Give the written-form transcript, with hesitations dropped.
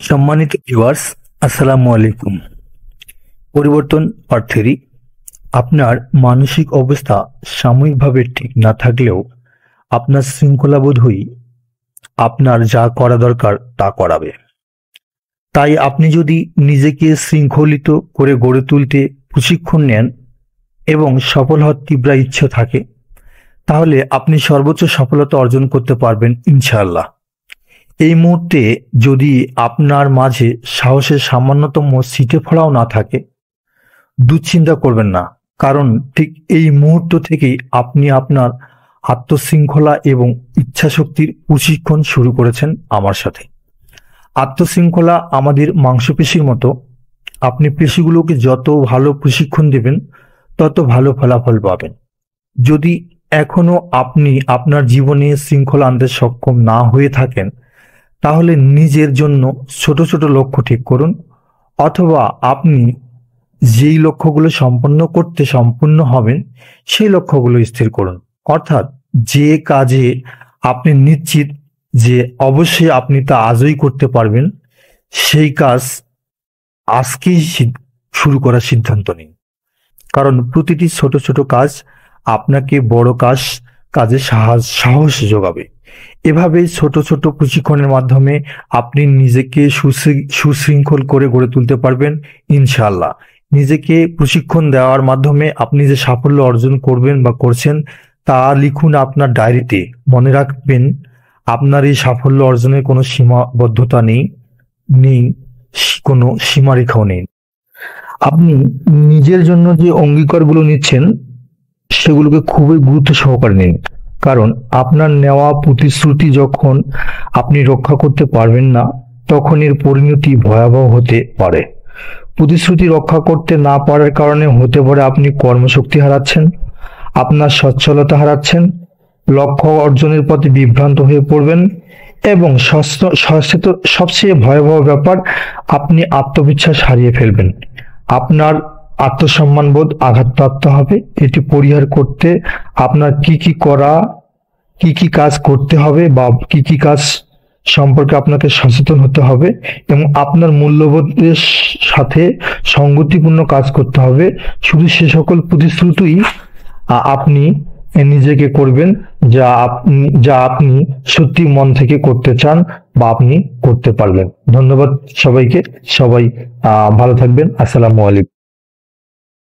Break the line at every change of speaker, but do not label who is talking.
সম্মানিত ভিউয়ার্স, আসসালামু আলাইকুম। পরিবর্তন পার্ট 3। আপনার মানসিক অবস্থা সাময়িকভাবে ঠিক না থাকলেও আপনার শৃঙ্খলাবোধই আপনার যা করা দরকার তা করাবে। তাই আপনি যদি নিজেকে শৃঙ্খলিত করে গড়ে তুলতে প্রশিক্ষণ নেন এবং সফল হওয়ার তীব্র ইচ্ছা থাকে, তাহলে আপনি সর্বোচ্চ সফলতা অর্জন করতে পারবেন ইনশাআল্লাহ। এই মুহূর্তে যদি আপনার মাঝে সাহসের সামান্যতম ছিটে ফোঁটাও না থাকে, দুশ্চিন্তা করবেন না, কারণ ঠিক এই মুহূর্ত থেকেই আপনি আপনার আত্মশৃঙ্খলা এবং ইচ্ছাশক্তির প্রশিক্ষণ শুরু করেছেন আমার সাথে। আত্মশৃঙ্খলা আমাদের মাংসপেশির মতো। আপনি পেশিগুলোকে যত ভালো প্রশিক্ষণ দেবেন তত ভালো ফলাফল পাবেন। যদি এখনো আপনি আপনার জীবনে শৃঙ্খলা আনতে সক্ষম না হয়ে থাকেন, তাহলে নিজের জন্য ছোট ছোট লক্ষ্য ঠিক করুন, অথবা আপনি যেই লক্ষ্যগুলো সম্পূর্ণ হবেন সেই লক্ষ্যগুলো স্থির করুন। অর্থাৎ যে কাজে আপনি নিশ্চিত যে অবশ্যই আপনি তা আজই করতে পারবেন, সেই কাজ আজকেই শুরু করার সিদ্ধান্ত নিন। কারণ প্রতিটি ছোট ছোট কাজ আপনাকে বড় কাজে সাহস যোগাবে। এভাবে ছোট ছোট প্রশিক্ষণের মাধ্যমে আপনি নিজেকে সুশৃঙ্খল করে গড়ে তুলতে পারবেন ইনশাআল্লাহ। নিজেকে প্রশিক্ষণ দেওয়ার মাধ্যমে আপনি যে সাফল্য অর্জন করবেন বা করছেন তা লিখুন আপনার ডায়েরিতে। মনে রাখবেন, আপনার এই সাফল্য অর্জনের কোনো সীমাবদ্ধতা নেই, কোনো সীমারেখাও নেই। আপনি নিজের জন্য যে অঙ্গীকারগুলো নিচ্ছেন সেগুলোকে খুবই গুরুত্ব সহকারে নিন, কারণ আপনার নেওয়া প্রতিশ্রুতি যখন আপনি রক্ষা করতে পারবেন না, তখন এর পরিণতি ভয়াবহ হতে পারে। প্রতিশ্রুতি রক্ষা করতে না পারার কারণে হতে পারে আপনি কর্মশক্তি হারাচ্ছেন, আপনার সচ্ছলতা হারাচ্ছেন, লক্ষ্য অর্জনের পথে বিভ্রান্ত হয়ে পড়বেন, এবং সবচেয়ে ভয়াবহ ব্যাপার, আপনি আত্মবিশ্বাস হারিয়ে ফেলবেন। আপনার আত্মসম্মানবোধ আঘাতপ্রাপ্ত হবে। এটি পরিহার করতে আপনার কি কি কাজ করতে হবে বা কি কি কাজ সম্পর্কে আপনাকে সচেতন হতে হবে, এবং আপনার মূল্যবোধের সাথে সঙ্গতিপূর্ণ কাজ করতে হবে। শুধু সে সকল প্রতিশ্রুতিই আপনি নিজেকে করবেন যা আপনি সত্যি মন থেকে করতে চান বা আপনি করতে পারবেন। ধন্যবাদ সবাইকে। সবাই ভালো থাকবেন। আসসালামু আলাইকুম।